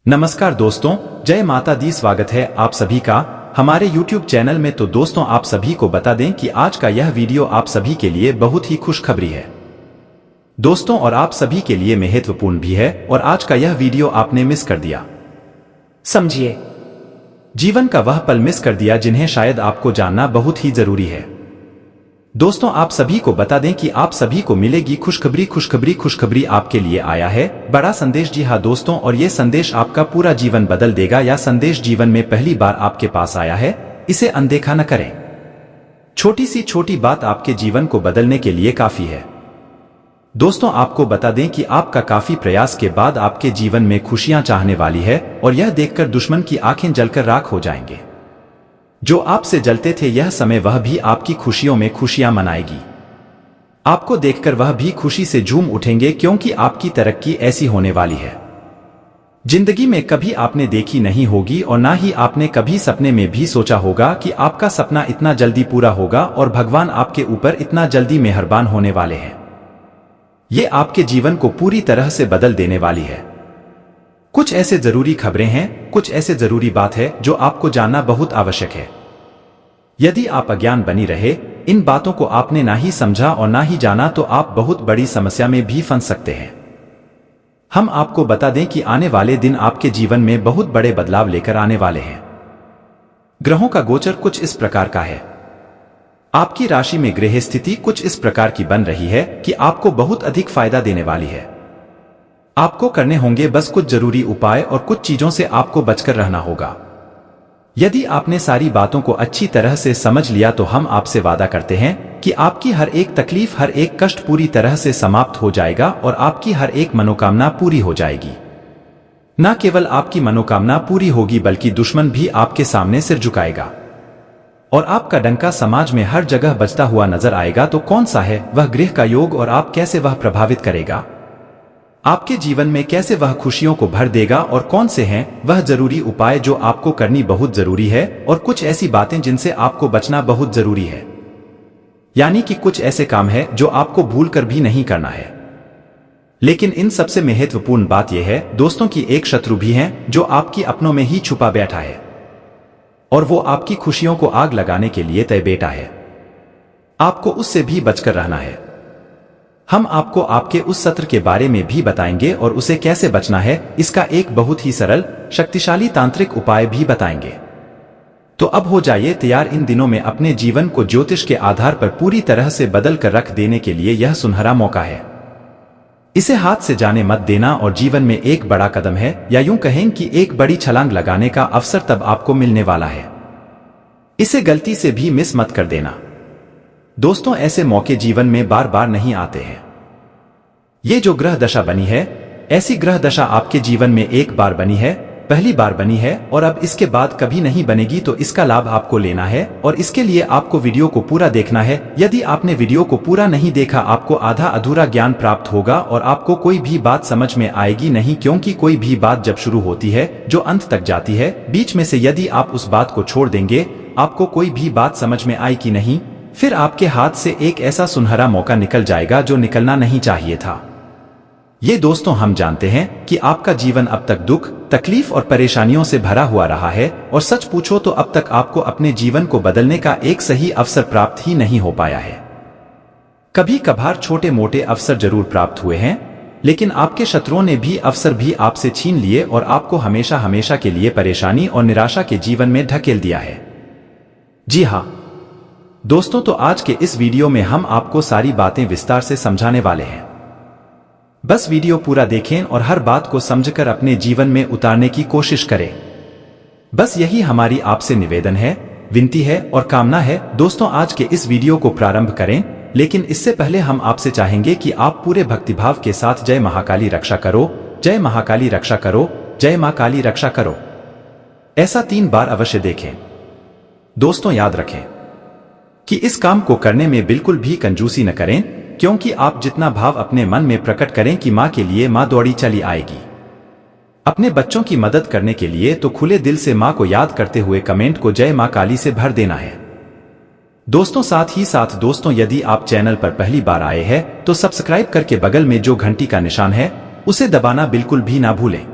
नमस्कार दोस्तों, जय माता दी। स्वागत है आप सभी का हमारे YouTube चैनल में। तो दोस्तों, आप सभी को बता दें कि आज का यह वीडियो आप सभी के लिए बहुत ही खुशखबरी है दोस्तों, और आप सभी के लिए महत्वपूर्ण भी है। और आज का यह वीडियो आपने मिस कर दिया, समझिए जीवन का वह पल मिस कर दिया जिन्हें शायद आपको जानना बहुत ही जरूरी है। दोस्तों, आप सभी को बता दें कि आप सभी को मिलेगी खुशखबरी आपके लिए आया है बड़ा संदेश। जी हाँ दोस्तों, और ये संदेश आपका पूरा जीवन बदल देगा। यह संदेश जीवन में पहली बार आपके पास आया है, इसे अनदेखा न करें। छोटी सी छोटी बात आपके जीवन को बदलने के लिए काफी है। दोस्तों, आपको बता दें कि आपका काफी प्रयास के बाद आपके जीवन में खुशियां चाहने वाली है, और यह देखकर दुश्मन की आंखें जलकर राख हो जाएंगे। जो आपसे जलते थे यह समय वह भी आपकी खुशियों में खुशियां मनाएगी। आपको देखकर वह भी खुशी से झूम उठेंगे, क्योंकि आपकी तरक्की ऐसी होने वाली है जिंदगी में कभी आपने देखी नहीं होगी, और ना ही आपने कभी सपने में भी सोचा होगा कि आपका सपना इतना जल्दी पूरा होगा और भगवान आपके ऊपर इतना जल्दी मेहरबान होने वाले हैं। ये आपके जीवन को पूरी तरह से बदल देने वाली है। कुछ ऐसे जरूरी खबरें हैं, कुछ ऐसे जरूरी बात है जो आपको जानना बहुत आवश्यक है। यदि आप अज्ञान बनी रहे, इन बातों को आपने ना ही समझा और ना ही जाना, तो आप बहुत बड़ी समस्या में भी फंस सकते हैं। हम आपको बता दें कि आने वाले दिन आपके जीवन में बहुत बड़े बदलाव लेकर आने वाले हैं। ग्रहों का गोचर कुछ इस प्रकार का है। आपकी राशि में ग्रह स्थिति कुछ इस प्रकार की बन रही है कि आपको बहुत अधिक फायदा देने वाली है। आपको करने होंगे बस कुछ जरूरी उपाय, और कुछ चीजों से आपको बचकर रहना होगा। यदि आपने सारी बातों को अच्छी तरह से समझ लिया तो हम आपसे वादा करते हैं कि आपकी हर एक तकलीफ, हर एक कष्ट पूरी तरह से समाप्त हो जाएगा, और आपकी हर एक मनोकामना पूरी हो जाएगी। न केवल आपकी मनोकामना पूरी होगी, बल्कि दुश्मन भी आपके सामने सिर झुकाएगा, और आपका डंका समाज में हर जगह बजता हुआ नजर आएगा। तो कौन सा है वह ग्रह का योग, और आप कैसे वह प्रभावित करेगा आपके जीवन में, कैसे वह खुशियों को भर देगा, और कौन से हैं वह जरूरी उपाय जो आपको करनी बहुत जरूरी है, और कुछ ऐसी बातें जिनसे आपको बचना बहुत जरूरी है। यानी कि कुछ ऐसे काम है जो आपको भूलकर भी नहीं करना है। लेकिन इन सबसे महत्वपूर्ण बात यह है दोस्तों कि एक शत्रु भी है जो आपकी अपनों में ही छुपा बैठा है, और वो आपकी खुशियों को आग लगाने के लिए तय बैठा है। आपको उससे भी बचकर रहना है। हम आपको आपके उस सत्र के बारे में भी बताएंगे, और उसे कैसे बचना है इसका एक बहुत ही सरल शक्तिशाली तांत्रिक उपाय भी बताएंगे। तो अब हो जाइए तैयार। इन दिनों में अपने जीवन को ज्योतिष के आधार पर पूरी तरह से बदल कर रख देने के लिए यह सुनहरा मौका है। इसे हाथ से जाने मत देना, और जीवन में एक बड़ा कदम है, या यूं कहें कि एक बड़ी छलांग लगाने का अवसर तब आपको मिलने वाला है। इसे गलती से भी मिस मत कर देना दोस्तों। ऐसे मौके जीवन में बार बार नहीं आते हैं। ये जो ग्रह दशा बनी है, ऐसी ग्रह दशा आपके जीवन में एक बार बनी है, पहली बार बनी है, और अब इसके बाद कभी नहीं बनेगी। तो इसका लाभ आपको लेना है, और इसके लिए आपको वीडियो को पूरा देखना है। यदि आपने वीडियो को पूरा नहीं देखा, आपको आधा अधूरा ज्ञान प्राप्त होगा, और आपको कोई भी बात समझ में आएगी नहीं, क्योंकि कोई भी बात जब शुरू होती है जो अंत तक जाती है, बीच में से यदि आप उस बात को छोड़ देंगे, आपको कोई भी बात समझ में आएगी नहीं। फिर आपके हाथ से एक ऐसा सुनहरा मौका निकल जाएगा जो निकलना नहीं चाहिए था। ये दोस्तों, हम जानते हैं कि आपका जीवन अब तक दुख, तकलीफ और परेशानियों से भरा हुआ रहा है, और सच पूछो तो अब तक आपको अपने जीवन को बदलने का एक सही अवसर प्राप्त ही नहीं हो पाया है। कभी कभार छोटे मोटे अवसर जरूर प्राप्त हुए हैं, लेकिन आपके शत्रुओं ने भी अवसर भी आपसे छीन लिए, और आपको हमेशा हमेशा के लिए परेशानी और निराशा के जीवन में ढकेल दिया है। जी हाँ दोस्तों, तो आज के इस वीडियो में हम आपको सारी बातें विस्तार से समझाने वाले हैं। बस वीडियो पूरा देखें और हर बात को समझकर अपने जीवन में उतारने की कोशिश करें। बस यही हमारी आपसे निवेदन है, विनती है और कामना है। दोस्तों, आज के इस वीडियो को प्रारंभ करें, लेकिन इससे पहले हम आपसे चाहेंगे कि आप पूरे भक्तिभाव के साथ जय महाकाली रक्षा करो, जय महाकाली रक्षा करो, जय मां काली रक्षा करो ऐसा 3 बार अवश्य देखें। दोस्तों, याद रखें कि इस काम को करने में बिल्कुल भी कंजूसी न करें, क्योंकि आप जितना भाव अपने मन में प्रकट करें कि मां के लिए मां दौड़ी चली आएगी। अपने बच्चों की मदद करने के लिए तो खुले दिल से मां को याद करते हुए कमेंट को जय मां काली से भर देना है। दोस्तों, साथ ही साथ दोस्तों, यदि आप चैनल पर पहली बार आए हैं तो सब्सक्राइब करके बगल में जो घंटी का निशान है उसे दबाना बिल्कुल भी ना भूलें।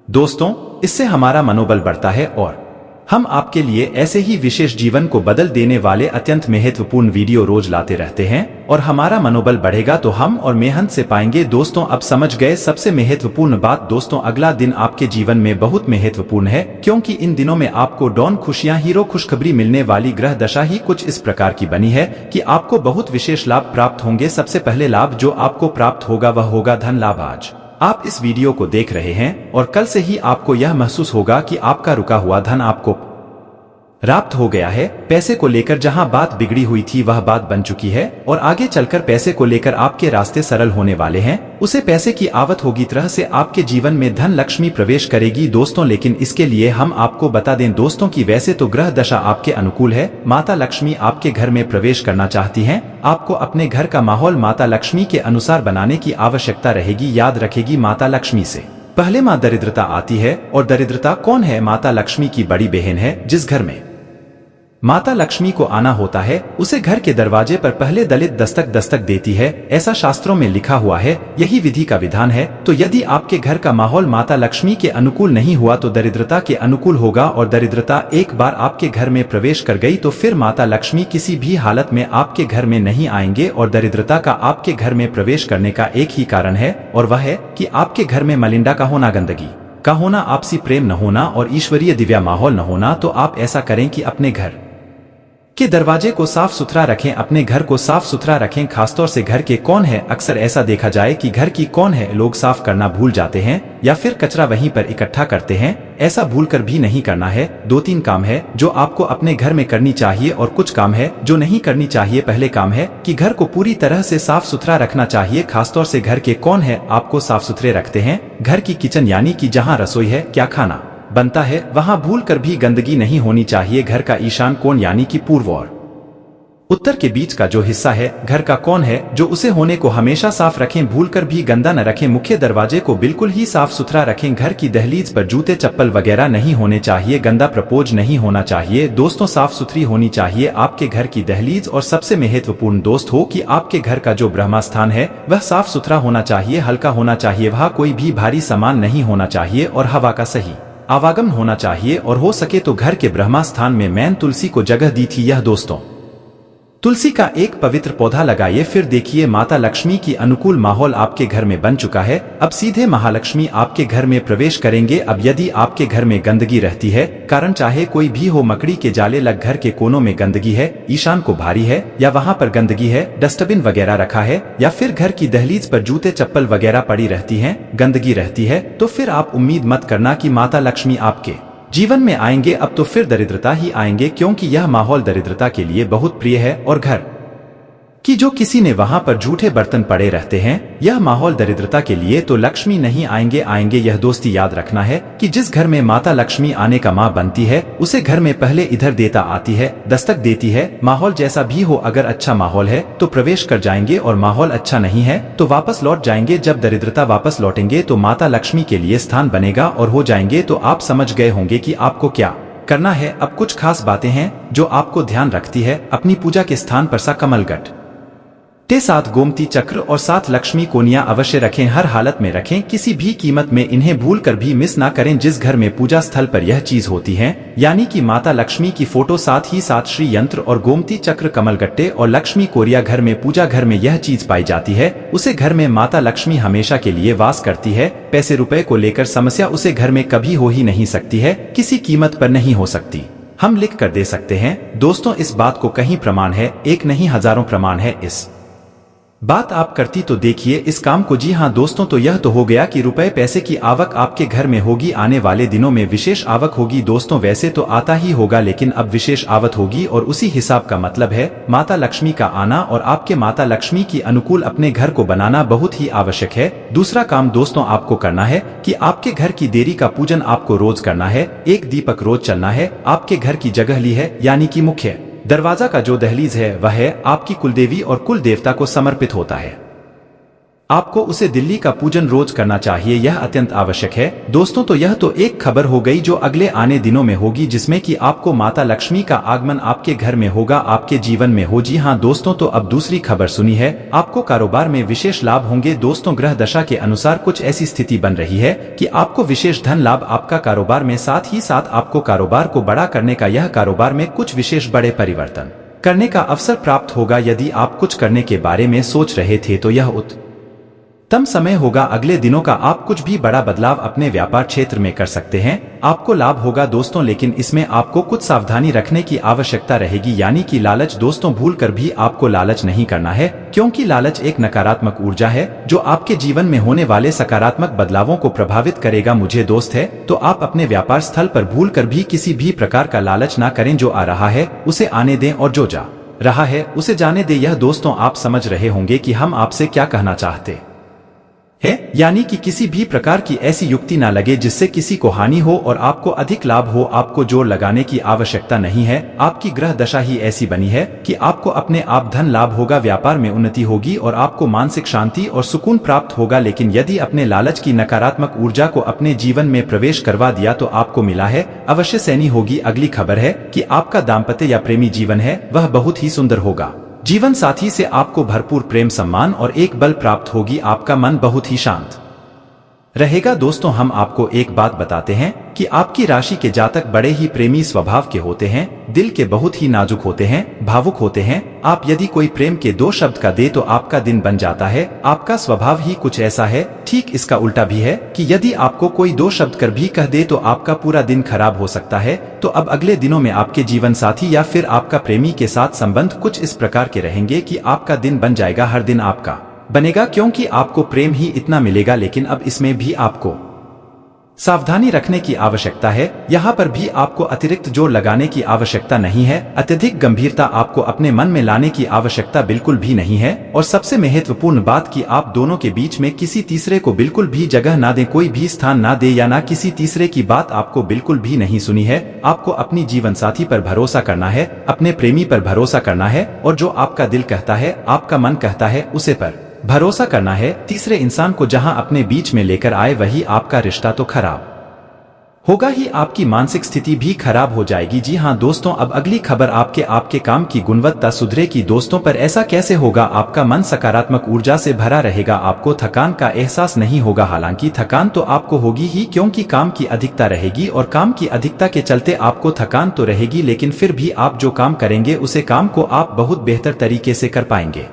दोस्तों, इससे हमारा मनोबल बढ़ता है और हम आपके लिए ऐसे ही विशेष जीवन को बदल देने वाले अत्यंत महत्वपूर्ण वीडियो रोज लाते रहते हैं और हमारा मनोबल बढ़ेगा तो हम और मेहनत से पाएंगे। दोस्तों, अब समझ गए सबसे महत्वपूर्ण बात। दोस्तों, अगला दिन आपके जीवन में बहुत महत्वपूर्ण है, क्योंकि इन दिनों में आपको डॉन खुशियां हीरो खुशखबरी मिलने वाली ग्रह दशा ही कुछ इस प्रकार की बनी है कि आपको बहुत विशेष लाभ प्राप्त होंगे। सबसे पहले लाभ जो आपको प्राप्त होगा वह होगा धन लाभ। आज आप इस वीडियो को देख रहे हैं और कल से ही आपको यह महसूस होगा कि आपका रुका हुआ धन आपको प्राप्त हो गया है। पैसे को लेकर जहां बात बिगड़ी हुई थी वह बात बन चुकी है और आगे चलकर पैसे को लेकर आपके रास्ते सरल होने वाले हैं। उसे पैसे की आवत होगी, तरह से आपके जीवन में धन लक्ष्मी प्रवेश करेगी। दोस्तों, लेकिन इसके लिए हम आपको बता दें दोस्तों कि वैसे तो ग्रह दशा आपके अनुकूल है, माता लक्ष्मी आपके घर में प्रवेश करना चाहती हैं। आपको अपने घर का माहौल माता लक्ष्मी के अनुसार बनाने की आवश्यकता रहेगी। याद रखेगी, माता लक्ष्मी से पहले मां दरिद्रता आती है। और दरिद्रता कौन है? माता लक्ष्मी की बड़ी बहन है। जिस घर में माता लक्ष्मी को आना होता है उसे घर के दरवाजे पर पहले दलित दस्तक देती है, ऐसा शास्त्रों में लिखा हुआ है। यही विधि का विधान है। तो यदि आपके घर का माहौल माता लक्ष्मी के अनुकूल नहीं हुआ तो दरिद्रता के अनुकूल होगा, और दरिद्रता एक बार आपके घर में प्रवेश कर गई तो फिर माता लक्ष्मी किसी भी हालत में आपके घर में नहीं आएंगे। और दरिद्रता का आपके घर में प्रवेश करने का एक ही कारण है, और वह है कि आपके घर में मलिंडा का होना, गंदगी का होना, आपसी प्रेम न होना और ईश्वरीय दिव्या माहौल न होना। तो आप ऐसा करें कि अपने घर के दरवाजे को साफ सुथरा रखें, अपने घर को साफ सुथरा रखें। खासतौर से घर के कौन है, अक्सर ऐसा देखा जाए कि घर की कौन है लोग साफ करना भूल जाते हैं या फिर कचरा वहीं पर इकट्ठा करते हैं। ऐसा भूलकर भी नहीं करना है। 2-3 काम है जो आपको अपने घर में करनी चाहिए और कुछ काम है जो नहीं करनी चाहिए। पहले काम है कि घर को पूरी तरह से साफ सुथरा रखना चाहिए। खासतौर से घर के कौन है आपको साफ सुथरे रखते हैं। घर की किचन यानी कि जहाँ रसोई है, क्या खाना बनता है, वहां भूल कर भी गंदगी नहीं होनी चाहिए। घर का ईशान कोण यानी कि पूर्व और उत्तर के बीच का जो हिस्सा है घर का कौन है, जो उसे होने को हमेशा साफ रखें, भूलकर भी गंदा न रखें। मुख्य दरवाजे को बिल्कुल ही साफ सुथरा रखें। घर की दहलीज पर जूते चप्पल वगैरह नहीं होने चाहिए, गंदा प्रपोज नहीं होना चाहिए। दोस्तों, साफ सुथरी होनी चाहिए आपके घर की दहलीज। और सबसे महत्वपूर्ण दोस्त हो कि आपके घर का जो ब्रह्मस्थान है वह साफ सुथरा होना चाहिए, हल्का होना चाहिए, वहाँ कोई भी भारी सामान नहीं होना चाहिए और हवा का सही आवागमन होना चाहिए। और हो सके तो घर के ब्रह्मस्थान में मैंने तुलसी को जगह दी थी। यह दोस्तों, तुलसी का एक पवित्र पौधा लगाइए, फिर देखिए माता लक्ष्मी की अनुकूल माहौल आपके घर में बन चुका है। अब सीधे महालक्ष्मी आपके घर में प्रवेश करेंगे। अब यदि आपके घर में गंदगी रहती है, कारण चाहे कोई भी हो, मकड़ी के जाले लग घर के कोनों में गंदगी है, ईशान को भारी है या वहां पर गंदगी है, डस्टबिन वगैरह रखा है या फिर घर की दहलीज पर जूते चप्पल वगैरह पड़ी रहती है, गंदगी रहती है, तो फिर आप उम्मीद मत करना कि माता लक्ष्मी आपके जीवन में आएंगे। अब तो फिर दरिद्रता ही आएंगे, क्योंकि यह माहौल दरिद्रता के लिए बहुत प्रिय है। और घर कि जो किसी ने वहां पर जूठे बर्तन पड़े रहते हैं, यह माहौल दरिद्रता के लिए, तो लक्ष्मी नहीं आएंगे। यह दोस्ती याद रखना है कि जिस घर में माता लक्ष्मी आने का मां बनती है उसे घर में पहले इधर देता आती है, दस्तक देती है। माहौल जैसा भी हो, अगर अच्छा माहौल है तो प्रवेश कर जाएंगे और माहौल अच्छा नहीं है तो वापस लौट जाएंगे। जब दरिद्रता वापस लौटेंगे तो माता लक्ष्मी के लिए स्थान बनेगा और हो जाएंगे। तो आप समझ गए होंगे कि आपको क्या करना है। अब कुछ खास बातें हैं जो आपको ध्यान रखती है। अपनी पूजा के स्थान पर सा कमलगट के साथ गोमती चक्र और 7 लक्ष्मी कोनिया अवश्य रखें, हर हालत में रखें, किसी भी कीमत में इन्हें भूल कर भी मिस ना करें। जिस घर में पूजा स्थल पर यह चीज होती है, यानी कि माता लक्ष्मी की फोटो, साथ ही साथ श्री यंत्र और गोमती चक्र, कमलगट्टे और लक्ष्मी कोरिया घर में पूजा घर में यह चीज पाई जाती है, उसे घर में माता लक्ष्मी हमेशा के लिए वास करती है। पैसे रुपए को लेकर समस्या उसे घर में कभी हो ही नहीं सकती है, किसी कीमत पर नहीं हो सकती। हम लिख कर दे सकते हैं। दोस्तों, इस बात को कहीं प्रमाण है, एक नहीं हजारों प्रमाण है। इस बात आप करती तो देखिए इस काम को। जी हाँ दोस्तों, तो यह तो हो गया कि रुपए पैसे की आवक आपके घर में होगी, आने वाले दिनों में विशेष आवक होगी। दोस्तों, वैसे तो आता ही होगा, लेकिन अब विशेष आवक होगी और उसी हिसाब का मतलब है माता लक्ष्मी का आना और आपके माता लक्ष्मी की अनुकूल अपने घर को बनाना बहुत ही आवश्यक है। दूसरा काम दोस्तों आपको करना है कि आपके घर की देरी का पूजन आपको रोज करना है। एक दीपक रोज चलना है। आपके घर की जगह ली है, यानी कि मुख्य दरवाजा का जो दहलीज है वह है आपकी कुलदेवी और कुल देवता को समर्पित होता है। आपको उसे दिल्ली का पूजन रोज करना चाहिए, यह अत्यंत आवश्यक है। दोस्तों तो यह तो एक खबर हो गई जो अगले आने दिनों में होगी, जिसमें कि आपको माता लक्ष्मी का आगमन आपके घर में होगा, आपके जीवन में हो। जी हाँ दोस्तों, तो अब दूसरी खबर सुनी है, आपको कारोबार में विशेष लाभ होंगे। दोस्तों ग्रह दशा के अनुसार कुछ ऐसी स्थिति बन रही है कि आपको विशेष धन लाभ आपका कारोबार में, साथ ही साथ आपको कारोबार को बड़ा करने का, यह कारोबार में कुछ विशेष बड़े परिवर्तन करने का अवसर प्राप्त होगा। यदि आप कुछ करने के बारे में सोच रहे थे तो यह उत्तम समय होगा। अगले दिनों का आप कुछ भी बड़ा बदलाव अपने व्यापार क्षेत्र में कर सकते हैं, आपको लाभ होगा दोस्तों, लेकिन इसमें आपको कुछ सावधानी रखने की आवश्यकता रहेगी, यानी कि लालच। दोस्तों भूलकर भी आपको लालच नहीं करना है, क्योंकि लालच एक नकारात्मक ऊर्जा है जो आपके जीवन में होने वाले सकारात्मक बदलावों को प्रभावित करेगा। मुझे दोस्त है तो आप अपने व्यापार स्थल पर भूलकर भी किसी भी प्रकार का लालच ना करें। जो आ रहा है उसे आने दें और जो जा रहा है उसे जाने दें। यह दोस्तों आप समझ रहे होंगे कि हम आपसे क्या कहना चाहते है, यानी कि किसी भी प्रकार की ऐसी युक्ति ना लगे जिससे किसी को हानि हो और आपको अधिक लाभ हो। आपको जोर लगाने की आवश्यकता नहीं है, आपकी ग्रह दशा ही ऐसी बनी है कि आपको अपने आप धन लाभ होगा, व्यापार में उन्नति होगी और आपको मानसिक शांति और सुकून प्राप्त होगा। लेकिन यदि अपने लालच की नकारात्मक ऊर्जा को अपने जीवन में प्रवेश करवा दिया तो आपको मिला है अवश्य सैनी होगी। अगली खबर है कि आपका दाम्पत्य या प्रेमी जीवन है वह बहुत ही सुंदर होगा। जीवन साथी से आपको भरपूर प्रेम सम्मान और एक बल प्राप्त होगी, आपका मन बहुत ही शांत रहेगा। दोस्तों हम आपको एक बात बताते हैं कि आपकी राशि के जातक बड़े ही प्रेमी स्वभाव के होते हैं, दिल के बहुत ही नाजुक होते हैं, भावुक होते हैं। आप यदि कोई प्रेम के दो शब्द का दे तो आपका दिन बन जाता है, आपका स्वभाव ही कुछ ऐसा है। ठीक इसका उल्टा भी है कि यदि आपको कोई दो शब्द कर भी कह दे तो आपका पूरा दिन खराब हो सकता है। तो अब अगले दिनों में आपके जीवन साथी या फिर आपका प्रेमी के साथ संबंध कुछ इस प्रकार के रहेंगे कि आपका दिन बन जाएगा, हर दिन आपका बनेगा, क्योंकि आपको प्रेम ही इतना मिलेगा। लेकिन अब इसमें भी आपको सावधानी रखने की आवश्यकता है, यहाँ पर भी आपको अतिरिक्त जोर लगाने की आवश्यकता नहीं है, अत्यधिक गंभीरता आपको अपने मन में लाने की आवश्यकता बिल्कुल भी नहीं है। और सबसे महत्वपूर्ण बात कि आप दोनों के बीच में किसी तीसरे को बिल्कुल भी जगह ना दें, कोई भी स्थान ना दे या ना किसी तीसरे की बात आपको बिल्कुल भी नहीं सुनी है। आपको अपनी जीवन साथी पर भरोसा करना है, अपने प्रेमी पर भरोसा करना है और जो आपका दिल कहता है, आपका मन कहता है, उसे पर भरोसा करना है। तीसरे इंसान को जहां अपने बीच में लेकर आए वही आपका रिश्ता तो खराब होगा ही, आपकी मानसिक स्थिति भी खराब हो जाएगी। जी हां दोस्तों, अब अगली खबर आपके काम की गुणवत्ता सुधरेगी। दोस्तों पर ऐसा कैसे होगा? आपका मन सकारात्मक ऊर्जा से भरा रहेगा, आपको थकान का एहसास नहीं होगा। हालांकि थकान तो आपको होगी ही, क्योंकि काम की अधिकता रहेगी और काम की अधिकता के चलते आपको थकान तो रहेगी, लेकिन फिर भी आप जो काम करेंगे उसे काम को आप बहुत बेहतर तरीके से कर पाएंगे।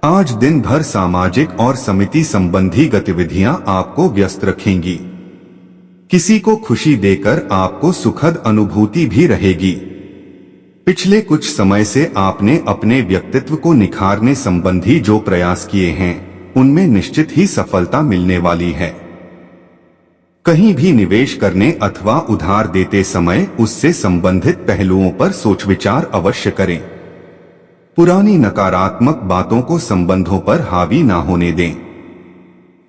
आज दिन भर सामाजिक और समिति संबंधी गतिविधियां आपको व्यस्त रखेंगी। किसी को खुशी देकर आपको सुखद अनुभूति भी रहेगी। पिछले कुछ समय से आपने अपने व्यक्तित्व को निखारने संबंधी जो प्रयास किए हैं उनमें निश्चित ही सफलता मिलने वाली है। कहीं भी निवेश करने अथवा उधार देते समय उससे संबंधित पहलुओं पर सोच विचार अवश्य करें। पुरानी नकारात्मक बातों को संबंधों पर हावी ना होने दें,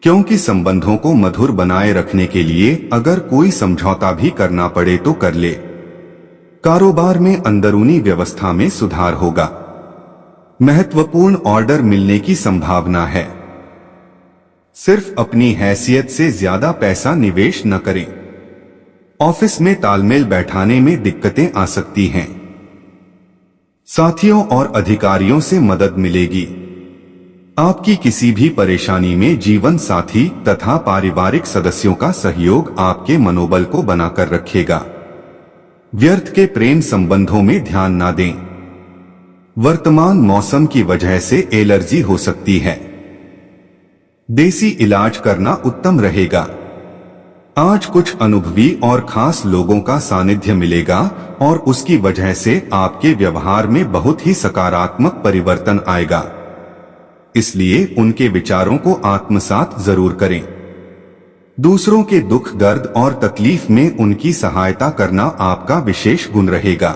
क्योंकि संबंधों को मधुर बनाए रखने के लिए अगर कोई समझौता भी करना पड़े तो कर ले। कारोबार में अंदरूनी व्यवस्था में सुधार होगा। महत्वपूर्ण ऑर्डर मिलने की संभावना है। सिर्फ अपनी हैसियत से ज्यादा पैसा निवेश न करें। ऑफिस में तालमेल बैठाने में दिक्कतें आ सकती हैं। साथियों और अधिकारियों से मदद मिलेगी। आपकी किसी भी परेशानी में जीवन साथी तथा पारिवारिक सदस्यों का सहयोग आपके मनोबल को बनाकर रखेगा। व्यर्थ के प्रेम संबंधों में ध्यान ना दें। वर्तमान मौसम की वजह से एलर्जी हो सकती है। देसी इलाज करना उत्तम रहेगा। आज कुछ अनुभवी और खास लोगों का सानिध्य मिलेगा और उसकी वजह से आपके व्यवहार में बहुत ही सकारात्मक परिवर्तन आएगा। इसलिए उनके विचारों को आत्मसात जरूर करें। दूसरों के दुख दर्द और तकलीफ में उनकी सहायता करना आपका विशेष गुण रहेगा।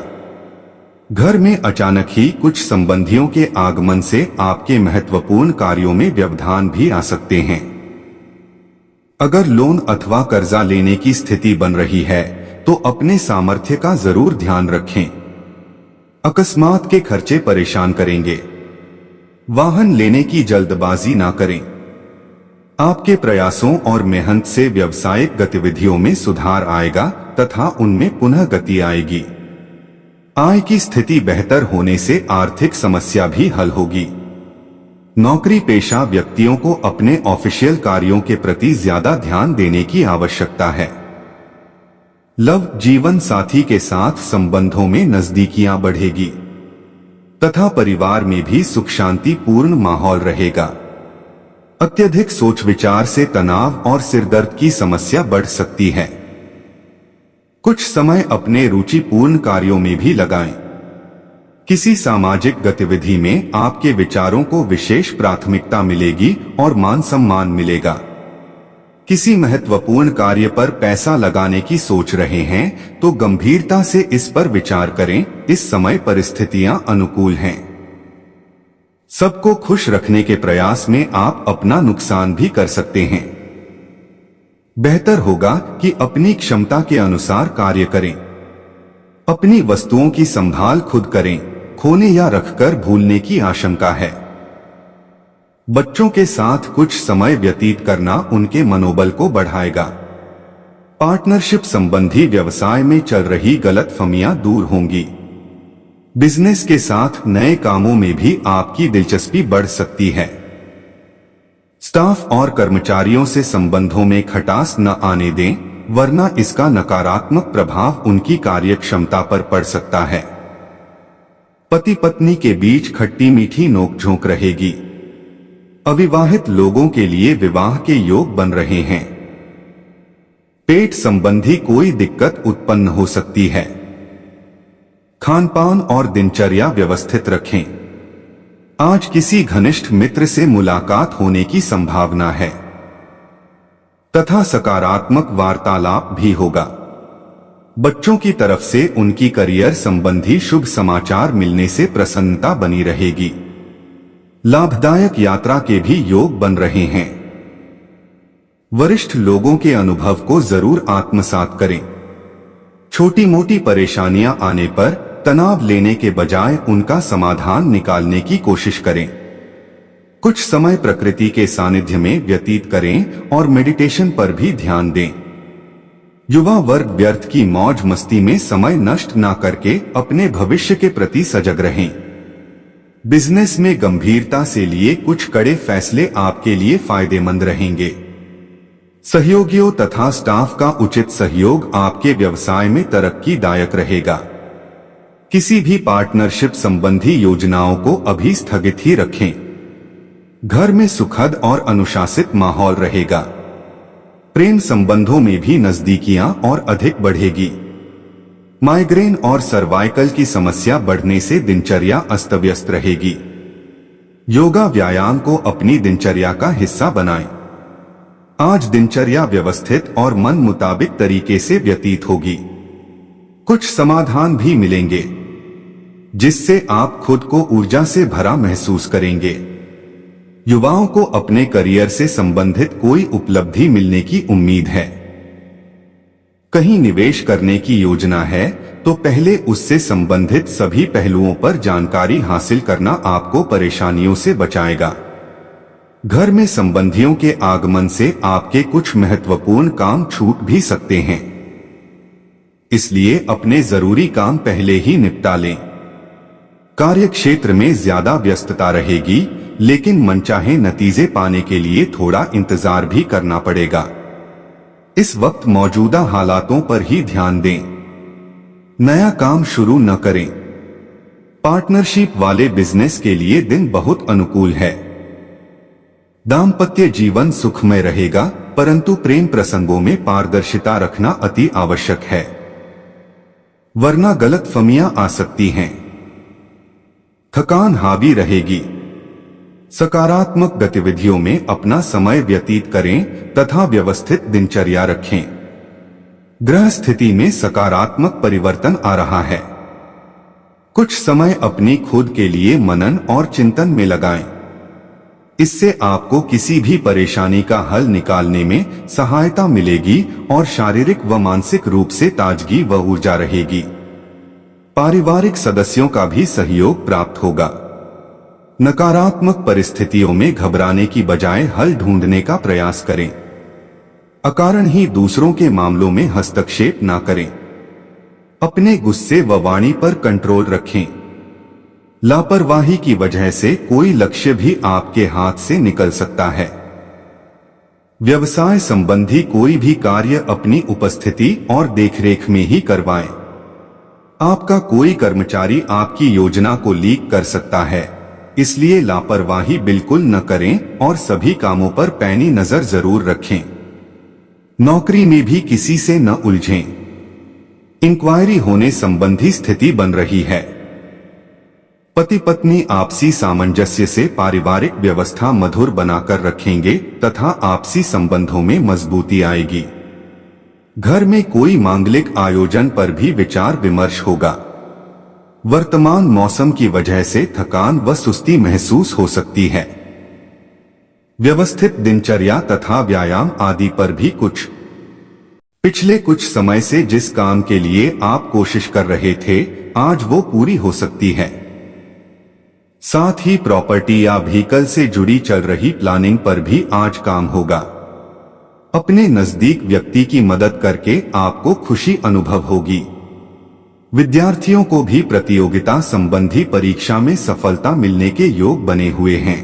घर में अचानक ही कुछ संबंधियों के आगमन से आपके महत्वपूर्ण कार्यों में व्यवधान भी आ सकते हैं। अगर लोन अथवा कर्जा लेने की स्थिति बन रही है तो अपने सामर्थ्य का जरूर ध्यान रखें। अकस्मात के खर्चे परेशान करेंगे। वाहन लेने की जल्दबाजी ना करें। आपके प्रयासों और मेहनत से व्यावसायिक गतिविधियों में सुधार आएगा तथा उनमें पुनः गति आएगी। आय की स्थिति बेहतर होने से आर्थिक समस्या भी हल होगी। नौकरी पेशा व्यक्तियों को अपने ऑफिशियल कार्यों के प्रति ज्यादा ध्यान देने की आवश्यकता है। लव जीवन साथी के साथ संबंधों में नजदीकियां बढ़ेगी तथा परिवार में भी सुख शांति पूर्ण माहौल रहेगा। अत्यधिक सोच विचार से तनाव और सिरदर्द की समस्या बढ़ सकती है। कुछ समय अपने रुचिपूर्ण कार्यों में भी लगाएं। किसी सामाजिक गतिविधि में आपके विचारों को विशेष प्राथमिकता मिलेगी और मान सम्मान मिलेगा। किसी महत्वपूर्ण कार्य पर पैसा लगाने की सोच रहे हैं तो गंभीरता से इस पर विचार करें। इस समय परिस्थितियां अनुकूल हैं। सबको खुश रखने के प्रयास में आप अपना नुकसान भी कर सकते हैं। बेहतर होगा कि अपनी क्षमता के अनुसार कार्य करें। अपनी वस्तुओं की संभाल खुद करें। खोने या रखकर भूलने की आशंका है। बच्चों के साथ कुछ समय व्यतीत करना उनके मनोबल को बढ़ाएगा। पार्टनरशिप संबंधी व्यवसाय में चल रही गलतफहमियां दूर होंगी। बिजनेस के साथ नए कामों में भी आपकी दिलचस्पी बढ़ सकती है। स्टाफ और कर्मचारियों से संबंधों में खटास न आने दें, वरना इसका नकारात्मक प्रभाव उनकी कार्यक्षमता पर पड़ सकता है। पति पत्नी के बीच खट्टी मीठी नोकझोंक रहेगी। अविवाहित लोगों के लिए विवाह के योग बन रहे हैं। पेट संबंधी कोई दिक्कत उत्पन्न हो सकती है। खानपान और दिनचर्या व्यवस्थित रखें। आज किसी घनिष्ठ मित्र से मुलाकात होने की संभावना है तथा सकारात्मक वार्तालाप भी होगा। बच्चों की तरफ से उनकी करियर संबंधी शुभ समाचार मिलने से प्रसन्नता बनी रहेगी। लाभदायक यात्रा के भी योग बन रहे हैं। वरिष्ठ लोगों के अनुभव को जरूर आत्मसात करें। छोटी मोटी परेशानियां आने पर तनाव लेने के बजाय उनका समाधान निकालने की कोशिश करें। कुछ समय प्रकृति के सानिध्य में व्यतीत करें और मेडिटेशन पर भी ध्यान दें। युवा वर्ग व्यर्थ की मौज मस्ती में समय नष्ट न करके अपने भविष्य के प्रति सजग रहें। बिजनेस में गंभीरता से लिए कुछ कड़े फैसले आपके लिए फायदेमंद रहेंगे। सहयोगियों तथा स्टाफ का उचित सहयोग आपके व्यवसाय में तरक्कीदायक रहेगा। किसी भी पार्टनरशिप संबंधी योजनाओं को अभी स्थगित ही रखें। घर में सुखद और अनुशासित माहौल रहेगा। प्रेम संबंधों में भी नजदीकियां और अधिक बढ़ेगी। माइग्रेन और सर्वाइकल की समस्या बढ़ने से दिनचर्या अस्त व्यस्त रहेगी। योगा व्यायाम को अपनी दिनचर्या का हिस्सा बनाएं। आज दिनचर्या व्यवस्थित और मन मुताबिक तरीके से व्यतीत होगी। कुछ समाधान भी मिलेंगे जिससे आप खुद को ऊर्जा से भरा महसूस करेंगे। युवाओं को अपने करियर से संबंधित कोई उपलब्धि मिलने की उम्मीद है। कहीं निवेश करने की योजना है तो पहले उससे संबंधित सभी पहलुओं पर जानकारी हासिल करना आपको परेशानियों से बचाएगा। घर में संबंधियों के आगमन से आपके कुछ महत्वपूर्ण काम छूट भी सकते हैं, इसलिए अपने जरूरी काम पहले ही निपटा लें। कार्य क्षेत्र में ज्यादा व्यस्तता रहेगी, लेकिन मनचाहे नतीजे पाने के लिए थोड़ा इंतजार भी करना पड़ेगा। इस वक्त मौजूदा हालातों पर ही ध्यान दें। नया काम शुरू न करें। पार्टनरशिप वाले बिजनेस के लिए दिन बहुत अनुकूल है। दाम्पत्य जीवन सुखमय रहेगा, परंतु प्रेम प्रसंगों में पारदर्शिता रखना अति आवश्यक है, वरना गलतफहमियां आ सकती हैं। थकान हावी रहेगी। सकारात्मक गतिविधियों में अपना समय व्यतीत करें तथा व्यवस्थित दिनचर्या रखें। ग्रह स्थिति में सकारात्मक परिवर्तन आ रहा है। कुछ समय अपनी खुद के लिए मनन और चिंतन में लगाएं। इससे आपको किसी भी परेशानी का हल निकालने में सहायता मिलेगी और शारीरिक व मानसिक रूप से ताजगी व ऊर्जा रहेगी। पारिवारिक सदस्यों का भी सहयोग प्राप्त होगा। नकारात्मक परिस्थितियों में घबराने की बजाय हल ढूंढने का प्रयास करें। अकारण ही दूसरों के मामलों में हस्तक्षेप ना करें। अपने गुस्से व वाणी पर कंट्रोल रखें। लापरवाही की वजह से कोई लक्ष्य भी आपके हाथ से निकल सकता है। व्यवसाय संबंधी कोई भी कार्य अपनी उपस्थिति और देखरेख में ही करवाएं। आपका कोई कर्मचारी आपकी योजना को लीक कर सकता है, इसलिए लापरवाही बिल्कुल न करें और सभी कामों पर पैनी नजर जरूर रखें। नौकरी में भी किसी से न उलझें। इंक्वायरी होने संबंधी स्थिति बन रही है। पति पत्नी आपसी सामंजस्य से पारिवारिक व्यवस्था मधुर बनाकर रखेंगे तथा आपसी संबंधों में मजबूती आएगी। घर में कोई मांगलिक आयोजन पर भी विचार विमर्श होगा। वर्तमान मौसम की वजह से थकान व सुस्ती महसूस हो सकती है। व्यवस्थित दिनचर्या तथा व्यायाम आदि पर भी पिछले कुछ समय से जिस काम के लिए आप कोशिश कर रहे थे, आज वो पूरी हो सकती है। साथ ही प्रॉपर्टी या व्हीकल से जुड़ी चल रही प्लानिंग पर भी आज काम होगा। अपने नजदीक व्यक्ति की मदद करके आपको खुशी अनुभव होगी। विद्यार्थियों को भी प्रतियोगिता संबंधी परीक्षा में सफलता मिलने के योग बने हुए हैं।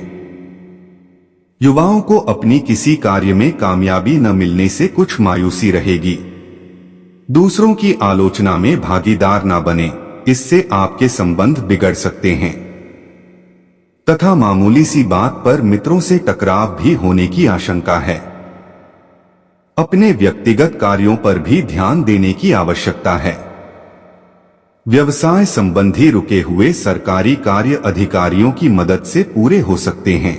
युवाओं को अपनी किसी कार्य में कामयाबी न मिलने से कुछ मायूसी रहेगी। दूसरों की आलोचना में भागीदार न बने, इससे आपके संबंध बिगड़ सकते हैं तथा मामूली सी बात पर मित्रों से टकराव भी होने की आशंका है। अपने व्यक्तिगत कार्यों पर भी ध्यान देने की आवश्यकता है। व्यवसाय संबंधी रुके हुए सरकारी कार्य अधिकारियों की मदद से पूरे हो सकते हैं।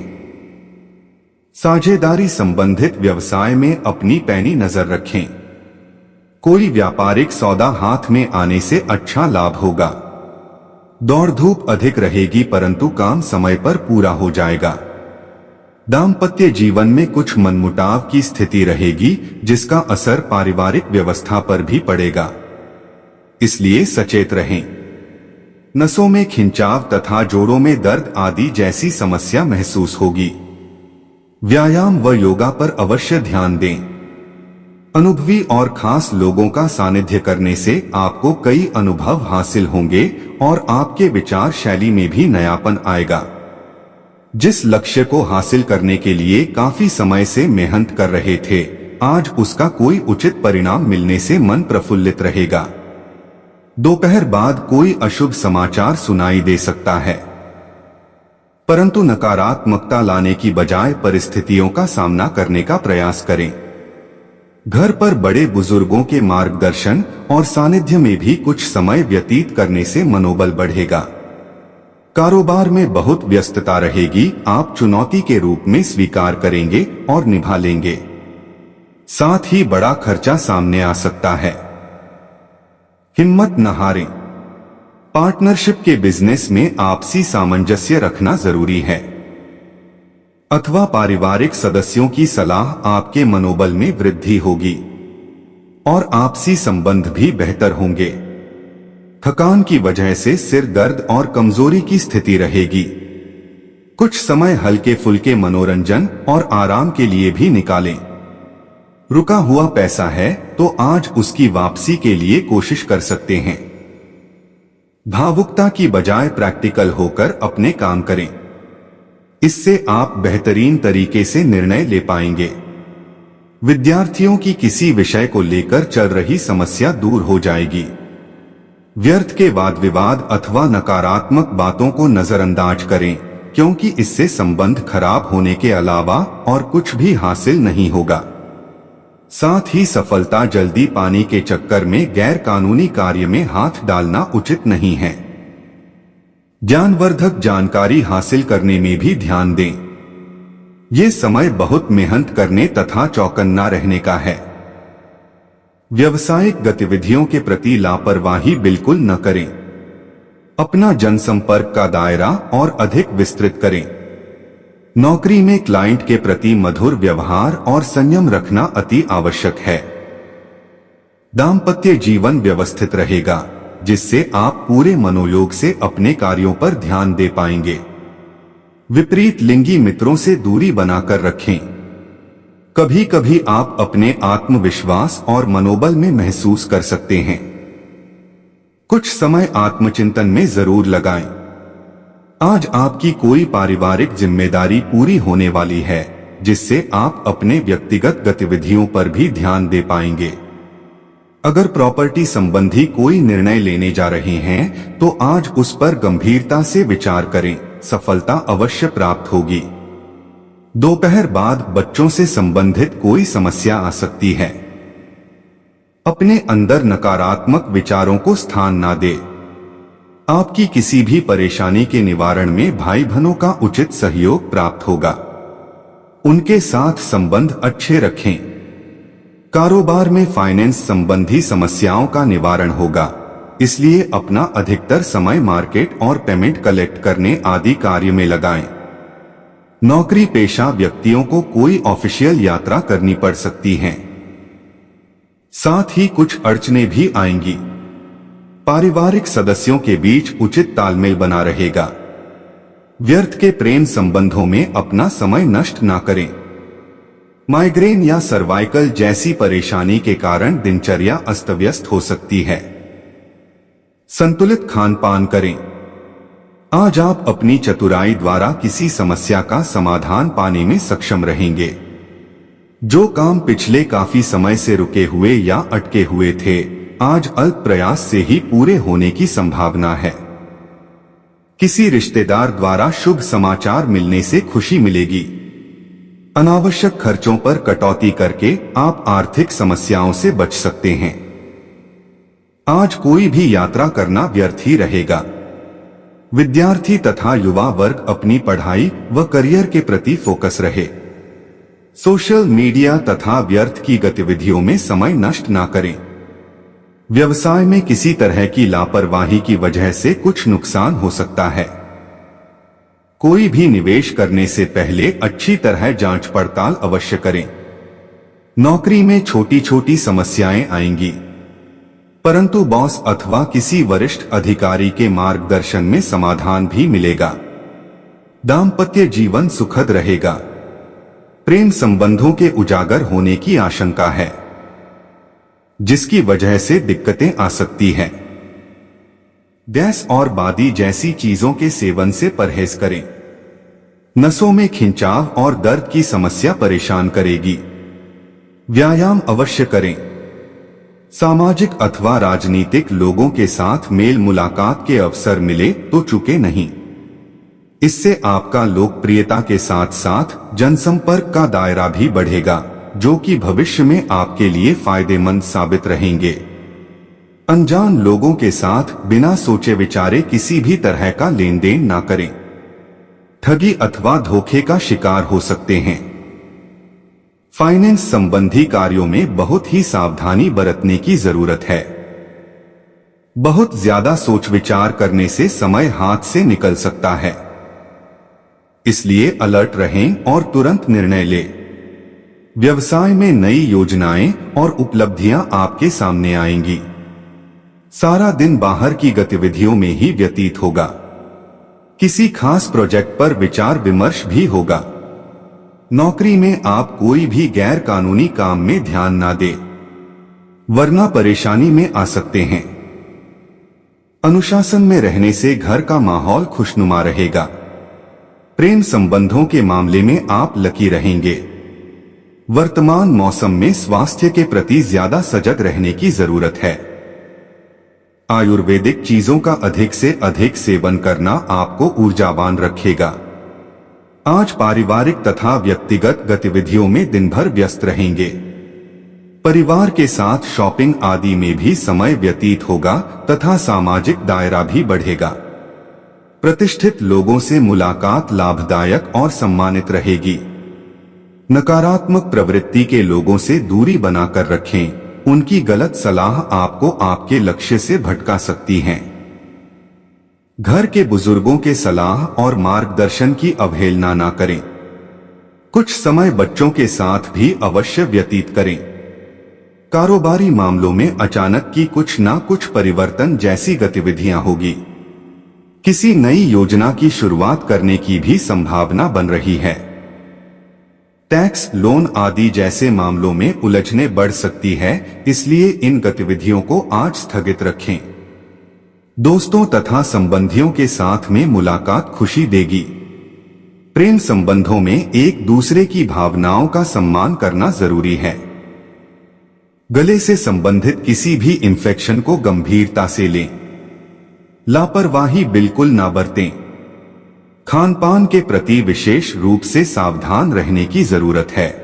साझेदारी संबंधित व्यवसाय में अपनी पैनी नजर रखें। कोई व्यापारिक सौदा हाथ में आने से अच्छा लाभ होगा। दौड़ धूप अधिक रहेगी परंतु काम समय पर पूरा हो जाएगा। दाम्पत्य जीवन में कुछ मनमुटाव की स्थिति रहेगी, जिसका असर पारिवारिक व्यवस्था पर भी पड़ेगा, इसलिए सचेत रहें। नसों में खिंचाव तथा जोड़ों में दर्द आदि जैसी समस्या महसूस होगी। व्यायाम व योगा पर अवश्य ध्यान दें। अनुभवी और खास लोगों का सानिध्य करने से आपको कई अनुभव हासिल होंगे और आपके विचार शैली में भी नयापन आएगा। जिस लक्ष्य को हासिल करने के लिए काफी समय से मेहनत कर रहे थे, आज उसका कोई उचित परिणाम मिलने से मन प्रफुल्लित रहेगा। दोपहर बाद कोई अशुभ समाचार सुनाई दे सकता है, परंतु नकारात्मकता लाने की बजाय परिस्थितियों का सामना करने का प्रयास करें। घर पर बड़े बुजुर्गों के मार्गदर्शन और सानिध्य में भी कुछ समय व्यतीत करने से मनोबल बढ़ेगा। कारोबार में बहुत व्यस्तता रहेगी, आप चुनौती के रूप में स्वीकार करेंगे और निभा लेंगे। साथ ही बड़ा खर्चा सामने आ सकता है। हिम्मत न हारें। पार्टनरशिप के बिजनेस में आपसी सामंजस्य रखना जरूरी है, अथवा पारिवारिक सदस्यों की सलाह आपके मनोबल में वृद्धि होगी और आपसी संबंध भी बेहतर होंगे। थकान की वजह से सिर दर्द और कमजोरी की स्थिति रहेगी। कुछ समय हल्के फुल्के मनोरंजन और आराम के लिए भी निकालें। रुका हुआ पैसा है तो आज उसकी वापसी के लिए कोशिश कर सकते हैं। भावुकता की बजाय प्रैक्टिकल होकर अपने काम करें, इससे आप बेहतरीन तरीके से निर्णय ले पाएंगे। विद्यार्थियों की किसी विषय को लेकर चल रही समस्या दूर हो जाएगी। व्यर्थ के वाद विवाद अथवा नकारात्मक बातों को नजरअंदाज करें, क्योंकि इससे संबंध खराब होने के अलावा और कुछ भी हासिल नहीं होगा। साथ ही सफलता जल्दी पाने के चक्कर में गैर कानूनी कार्य में हाथ डालना उचित नहीं है। ज्ञानवर्धक जानकारी हासिल करने में भी ध्यान दें। ये समय बहुत मेहनत करने तथा चौकन्ना रहने का है। व्यावसायिक गतिविधियों के प्रति लापरवाही बिल्कुल न करें। अपना जनसंपर्क का दायरा और अधिक विस्तृत करें। नौकरी में क्लाइंट के प्रति मधुर व्यवहार और संयम रखना अति आवश्यक है। दाम्पत्य जीवन व्यवस्थित रहेगा, जिससे आप पूरे मनोयोग से अपने कार्यों पर ध्यान दे पाएंगे। विपरीत लिंगी मित्रों से दूरी बनाकर रखें। कभी कभी आप अपने आत्मविश्वास और मनोबल में महसूस कर सकते हैं। कुछ समय आत्मचिंतन में जरूर लगाएं। आज आपकी कोई पारिवारिक जिम्मेदारी पूरी होने वाली है, जिससे आप अपने व्यक्तिगत गतिविधियों पर भी ध्यान दे पाएंगे। अगर प्रॉपर्टी संबंधी कोई निर्णय लेने जा रहे हैं तो आज उस पर गंभीरता से विचार करें, सफलता अवश्य प्राप्त होगी। दोपहर बाद बच्चों से संबंधित कोई समस्या आ सकती है। अपने अंदर नकारात्मक विचारों को स्थान ना दें। आपकी किसी भी परेशानी के निवारण में भाई बहनों का उचित सहयोग प्राप्त होगा। उनके साथ संबंध अच्छे रखें। कारोबार में फाइनेंस संबंधी समस्याओं का निवारण होगा, इसलिए अपना अधिकतर समय मार्केट और पेमेंट कलेक्ट करने आदि कार्य में लगाएं। नौकरी पेशा व्यक्तियों को कोई ऑफिशियल यात्रा करनी पड़ सकती है। साथ ही कुछ अड़चनें भी आएंगी। पारिवारिक सदस्यों के बीच उचित तालमेल बना रहेगा। व्यर्थ के प्रेम संबंधों में अपना समय नष्ट ना करें। माइग्रेन या सर्वाइकल जैसी परेशानी के कारण दिनचर्या अस्त व्यस्त हो सकती है। संतुलित खान पान करें। आज आप अपनी चतुराई द्वारा किसी समस्या का समाधान पाने में सक्षम रहेंगे। जो काम पिछले काफी समय से रुके हुए या अटके हुए थे, आज अल्प प्रयास से ही पूरे होने की संभावना है। किसी रिश्तेदार द्वारा शुभ समाचार मिलने से खुशी मिलेगी। अनावश्यक खर्चों पर कटौती करके आप आर्थिक समस्याओं से बच सकते हैं। आज कोई भी यात्रा करना व्यर्थ ही रहेगा। विद्यार्थी तथा युवा वर्ग अपनी पढ़ाई व करियर के प्रति फोकस रहे। सोशल मीडिया तथा व्यर्थ की गतिविधियों में समय नष्ट ना करें। व्यवसाय में किसी तरह की लापरवाही की वजह से कुछ नुकसान हो सकता है। कोई भी निवेश करने से पहले अच्छी तरह जांच पड़ताल अवश्य करें। नौकरी में छोटी छोटी समस्याएं आएंगी, परंतु बॉस अथवा किसी वरिष्ठ अधिकारी के मार्गदर्शन में समाधान भी मिलेगा। दाम्पत्य जीवन सुखद रहेगा। प्रेम संबंधों के उजागर होने की आशंका है, जिसकी वजह से दिक्कतें आ सकती हैं। गैस और बादी जैसी चीजों के सेवन से परहेज करें। नसों में खिंचाव और दर्द की समस्या परेशान करेगी। व्यायाम अवश्य करें। सामाजिक अथवा राजनीतिक लोगों के साथ मेल मुलाकात के अवसर मिले तो चूके नहीं। इससे आपका लोकप्रियता के साथ साथ जनसंपर्क का दायरा भी बढ़ेगा, जो कि भविष्य में आपके लिए फायदेमंद साबित रहेंगे। अनजान लोगों के साथ बिना सोचे विचारे किसी भी तरह का लेन देन ना करें। ठगी अथवा धोखे का शिकार हो सकते हैं। फाइनेंस संबंधी कार्यों में बहुत ही सावधानी बरतने की जरूरत है। बहुत ज्यादा सोच विचार करने से समय हाथ से निकल सकता है, इसलिए अलर्ट रहें और तुरंत निर्णय लें। व्यवसाय में नई योजनाएं और उपलब्धियां आपके सामने आएंगी। सारा दिन बाहर की गतिविधियों में ही व्यतीत होगा। किसी खास प्रोजेक्ट पर विचार विमर्श भी होगा। नौकरी में आप कोई भी गैर कानूनी काम में ध्यान ना दें, वरना परेशानी में आ सकते हैं। अनुशासन में रहने से घर का माहौल खुशनुमा रहेगा। प्रेम संबंधों के मामले में आप लकी रहेंगे। वर्तमान मौसम में स्वास्थ्य के प्रति ज्यादा सजग रहने की जरूरत है। आयुर्वेदिक चीजों का अधिक से अधिक सेवन करना आपको ऊर्जावान रखेगा। आज पारिवारिक तथा व्यक्तिगत गतिविधियों में दिन भर व्यस्त रहेंगे। परिवार के साथ शॉपिंग आदि में भी समय व्यतीत होगा तथा सामाजिक दायरा भी बढ़ेगा। प्रतिष्ठित लोगों से मुलाकात लाभदायक और सम्मानित रहेगी। नकारात्मक प्रवृत्ति के लोगों से दूरी बनाकर रखें। उनकी गलत सलाह आपको आपके लक्ष्य से भटका सकती है। घर के बुजुर्गों के सलाह और मार्गदर्शन की अवहेलना ना करें। कुछ समय बच्चों के साथ भी अवश्य व्यतीत करें। कारोबारी मामलों में अचानक की कुछ ना कुछ परिवर्तन जैसी गतिविधियां होगी। किसी नई योजना की शुरुआत करने की भी संभावना बन रही है। टैक्स, लोन आदि जैसे मामलों में उलझने बढ़ सकती है, इसलिए इन गतिविधियों को आज स्थगित रखें। दोस्तों तथा संबंधियों के साथ में मुलाकात खुशी देगी। प्रेम संबंधों में एक दूसरे की भावनाओं का सम्मान करना जरूरी है। गले से संबंधित किसी भी इन्फेक्शन को गंभीरता से लें। लापरवाही बिल्कुल ना बरतें। खान पान के प्रति विशेष रूप से सावधान रहने की जरूरत है।